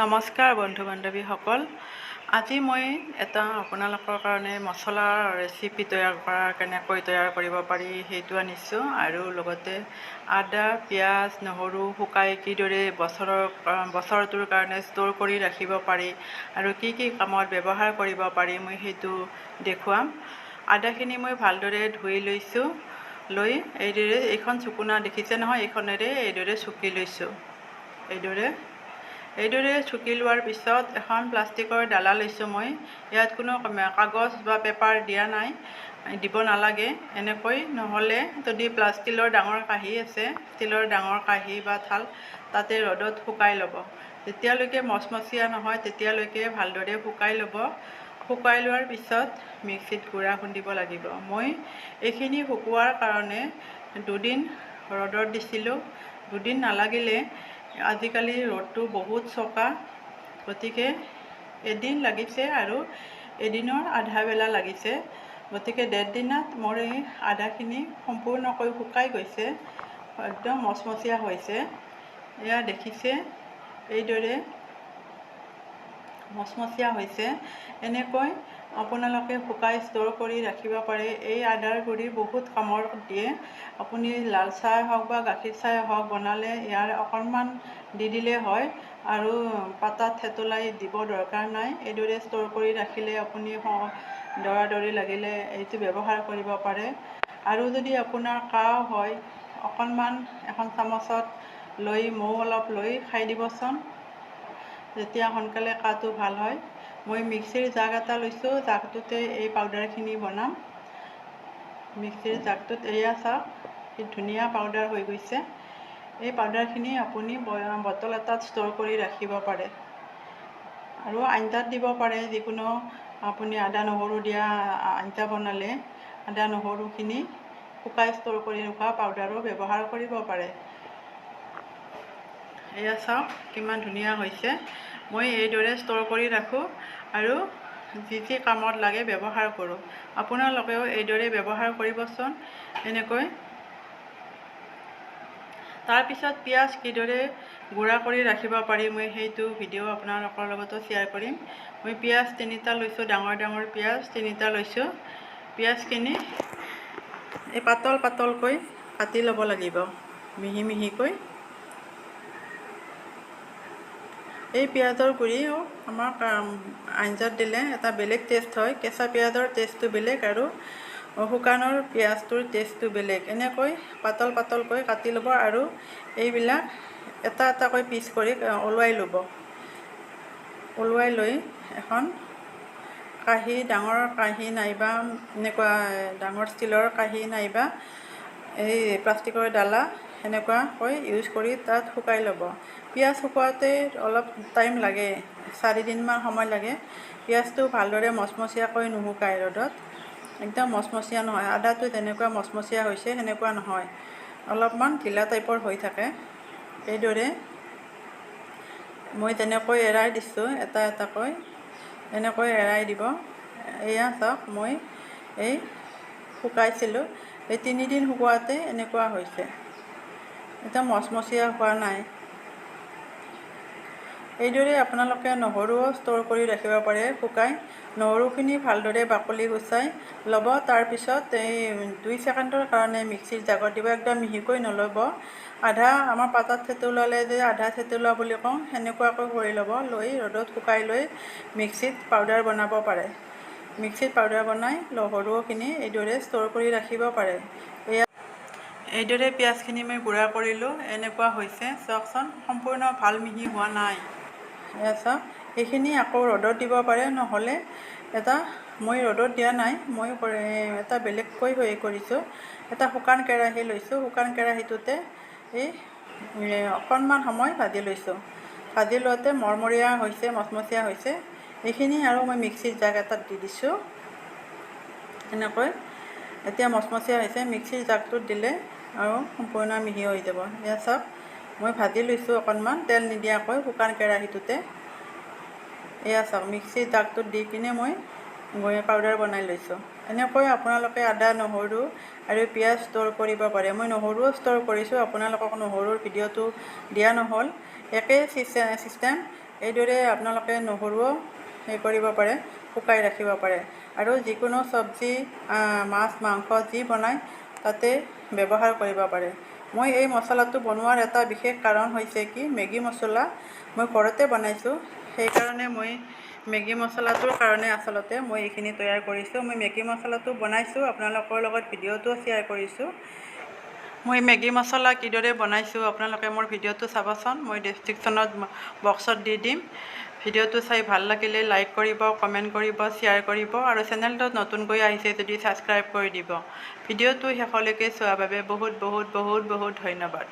নমস্কাৰ বন্ধু বান্ধৱীসকল, আজি মই এটা আপোনালোকৰ কাৰণে মছলাৰ ৰেচিপি কেনেকৈ তৈয়াৰ কৰিব পাৰি সেইটো আনিছোঁ। আৰু লগতে আদা, পিঁয়াজ, নহৰু শুকাই কিদৰে বছৰটোৰ কাৰণে ষ্ট'ৰ কৰি ৰাখিব পাৰি আৰু কি কি কামত ব্যৱহাৰ কৰিব পাৰি মই সেইটো দেখুৱাম। আদাখিনি মই ভালদৰে ধুই লৈছোঁ। লৈ এইদৰে এইখন চুকুনা দেখিছে নহয়, এইখনেৰে এইদৰে চুকি লৈছোঁ। এইদৰে চুকি লোৱাৰ পিছত এখন প্লাষ্টিকৰ ডালা লৈছোঁ মই। ইয়াত কোনো কাগজ বা পেপাৰ দিয়া নাই, দিব নালাগে। এনেকৈ নহ'লে যদি ষ্টিলৰ ডাঙৰ কাঁহী আছে, ষ্টিলৰ ডাঙৰ কাঁহী বা থাল, তাতে ৰ'দত শুকাই ল'ব। যেতিয়ালৈকে মচমচীয়া নহয় তেতিয়ালৈকে ভালদৰে শুকাই ল'ব। শুকাই লোৱাৰ পিছত মিক্সিত গুড়া খুন্দিব লাগিব। মই এইখিনি শুকোৱাৰ কাৰণে 2 দিন ৰ'দত দিছিলোঁ। 2 দিন নালাগিলে, আজিকালি ৰ'দটো বহুত চোকা, গতিকে এদিন লাগিছে আৰু এদিনৰ আধা বেলা লাগিছে। গতিকে 1.5 দিনত মোৰ এই আদাখিনি সম্পূৰ্ণকৈ শুকাই গৈছে, একদম মচমচীয়া হৈছে। এয়া দেখিছে, এইদৰে মচমচীয়া হৈছে। এনেকৈ আপোনালোকে শুকাই ষ্ট'ৰ কৰি ৰাখিব পাৰে। এই আদাৰ গুড়ি বহুত কামত দিয়ে। আপুনি লাল চাহ হওক বা গাখীৰ চাহ হওক বনালে ইয়াৰ অকণমান দি দিলে হয়, আৰু পাতাত থেতলাই দিব দৰকাৰ নাই। এইদৰে ষ্ট'ৰ কৰি ৰাখিলে আপুনি দৌৰা লাগিলে এইটো ব্যৱহাৰ কৰিব পাৰে। আৰু যদি আপোনাৰ কাহ হয়, অকণমান এখন চামুচত লৈ মৌ অলপ লৈ খাই দিবচোন, যেতিয়া সোনকালে কাহটো ভাল হয়। মই মিক্সিৰ জাগ এটা লৈছোঁ, জাগটোতে এই পাউডাৰখিনি বনাম। মিক্সিৰ জাগটোত এয়া চাওক, কি ধুনীয়া পাউডাৰ হৈ গৈছে। এই পাউডাৰখিনি আপুনি বটল এটাত ষ্ট'ৰ কৰি ৰাখিব পাৰে আৰু আঞ্জাত দিব পাৰে। যিকোনো আপুনি আদা নহৰু দিয়া আঞ্জা বনালে আদা নহৰুখিনি শুকাই ষ্ট'ৰ কৰি ৰখা পাউডাৰো ব্যৱহাৰ কৰিব পাৰে। এয়া চাওক কিমান ধুনীয়া হৈছে। মই এইদৰে ষ্ট'ৰ কৰি ৰাখোঁ আৰু যি যি কামত লাগে ব্যৱহাৰ কৰোঁ। আপোনালোকেও এইদৰে ব্যৱহাৰ কৰিবচোন। এনেকৈ তাৰপিছত পিঁয়াজ কিদৰে গুড়া কৰি ৰাখিব পাৰি মই সেইটো ভিডিঅ' আপোনালোকৰ লগতো শ্বেয়াৰ কৰিম। মই পিঁয়াজ 3টা লৈছোঁ, ডাঙৰ ডাঙৰ পিঁয়াজ 3টা লৈছোঁ। পিঁয়াজখিনি এই পাতলকৈ কাটি ল'ব লাগিব, মিহি মিহিকৈ। এই পিঁয়াজৰ গুড়িও আমাক আঞ্জাত দিলে এটা বেলেগ টেষ্ট হয়। কেঁচা পিঁয়াজৰ টেষ্টটো বেলেগ আৰু শুকানৰ পিঁয়াজটোৰ টেষ্টটো বেলেগ। এনেকৈ পাতলকৈ কাটি ল'ব আৰু এইবিলাক এটা এটাকৈ পিচ কৰি ওলোৱাই ল'ব। ওলোৱাই লৈ এখন কাঁহী, ডাঙৰ কাঁহী নাইবা এনেকুৱা ডাঙৰ ষ্টীলৰ কাঁহী নাইবা এই প্লাষ্টিকৰ ডালা সেনেকুৱাকৈ ইউজ কৰি তাত শুকাই ল'ব। পিঁয়াজ শুকুৱাওঁতে অলপ টাইম লাগে, 4 দিনমান সময় লাগে। পিঁয়াজটো ভালদৰে মচমচীয়াকৈ নুশুকায় ৰ'দত, একদম মচমচীয়া নহয়। আদাটো যেনেকুৱা মচমচীয়া হৈছে সেনেকুৱা নহয়, অলপমান ঢিলা টাইপৰ হৈ থাকে। এইদৰে মই যেনেকৈ এৰাই দিছোঁ এটা এটাকৈ, এনেকৈ এৰাই দিব। এয়া চাওক, মই এই শুকাইছিলোঁ, এই 3 দিন শুকুৱাওঁতে এনেকুৱা হৈছে, একদম মচমচীয়া হোৱা নাই। এইদৰে আপোনালোকে নহৰুও ষ্ট'ৰ কৰি ৰাখিব পাৰে শুকাই। নহৰুখিনি ভালদৰে বাকলি গুচাই ল'ব। তাৰপিছত এই 2 ছেকেণ্ডৰ কাৰণে মিক্সিৰ জাগত দিব, একদম মিহিকৈ নল'ব। আধা আমাৰ পাতাত থেতলালে যে আধা থেতলোৱা বুলি কওঁ, সেনেকুৱাকৈ কৰি ল'ব। লৈ ৰ'দত শুকাই লৈ মিক্সিত পাউডাৰ বনাব পাৰে। মিক্সিত পাউডাৰ বনাই নহৰুখিনি এইদৰে ষ্ট'ৰ কৰি ৰাখিব পাৰে। এইদৰে পিঁয়াজখিনি মই গুড়া কৰিলোঁ, এনেকুৱা হৈছে চাওকচোন, সম্পূৰ্ণ ভাল মিহি হোৱা নাই। এয়া চাওক, এইখিনি আকৌ ৰ'দত দিব পাৰে, নহ'লে মই ৰ'দত দিয়া নাই, মই এটা বেলেগকৈ কৰিছোঁ। এটা শুকান কেৰাহী লৈছোঁ, শুকান কেৰাহীটোতে এই অকণমান সময় ভাজি লৈছোঁ। ভাজি লওঁতে মৰমৰীয়া হৈছে, মচমচীয়া হৈছে। এইখিনি আৰু মই মিক্সিৰ জাগ এটাত দি দিছোঁ। এনেকৈ এতিয়া মচমচীয়া হৈছে, মিক্সিৰ জাগটোত দিলে আৰু সম্পূৰ্ণ মিহি হৈ যাব। এয়া চাওক, মই ভাজি লৈছোঁ অকণমান তেল নিদিয়াকৈ শুকান কেৰাহীটোতে। এয়া চাওক, মিক্সিৰ জাগটোত দি কিনে মই পাউডাৰ বনাই লৈছোঁ। এনেকৈ আপোনালোকে আদা, নহৰু আৰু পিঁয়াজ ষ্ট'ৰ কৰিব পাৰে। মই নহৰুও ষ্ট'ৰ কৰিছোঁ, আপোনালোকক নহৰুৰ ভিডিঅ'টো দিয়া নহ'ল। একেই ছিষ্টেম, এইদৰে আপোনালোকে নহৰুও হেৰি কৰিব পাৰে, শুকাই ৰাখিব পাৰে। আৰু যিকোনো চব্জি, মাছ, মাংস যি বনায় তাতে ব্যৱহাৰ কৰিব পাৰে। মই এই মছলাটো বনোৱাৰ এটা বিশেষ কাৰণ হৈছে কি, মেগী মছলা মই ঘৰতে বনাইছোঁ। সেইকাৰণে মই মেগী মছলাটোৰ কাৰণে আচলতে মই এইখিনি তৈয়াৰ কৰিছোঁ। মই মেগী মছলাটো বনাইছোঁ, আপোনালোকৰ লগত ভিডিঅ'টো শ্বেয়াৰ কৰিছোঁ। মই মেগী মছলা কিদৰে বনাইছোঁ আপোনালোকে মোৰ ভিডিঅ'টো চাবচোন, মই ডেছক্ৰিপশ্যনত বক্সত দি দিম। ভিডিঅ'টো চাই ভাল লাগিলে লাইক কৰিব, কমেণ্ট কৰিব, শ্বেয়াৰ কৰিব আৰু চেনেলটোত নতুনকৈ আহিছে যদি ছাবস্ক্ৰাইব কৰি দিব। ভিডিঅ'টো শেষলৈকে চোৱাৰ বাবে বহুত বহুত বহুত বহুত ধন্যবাদ।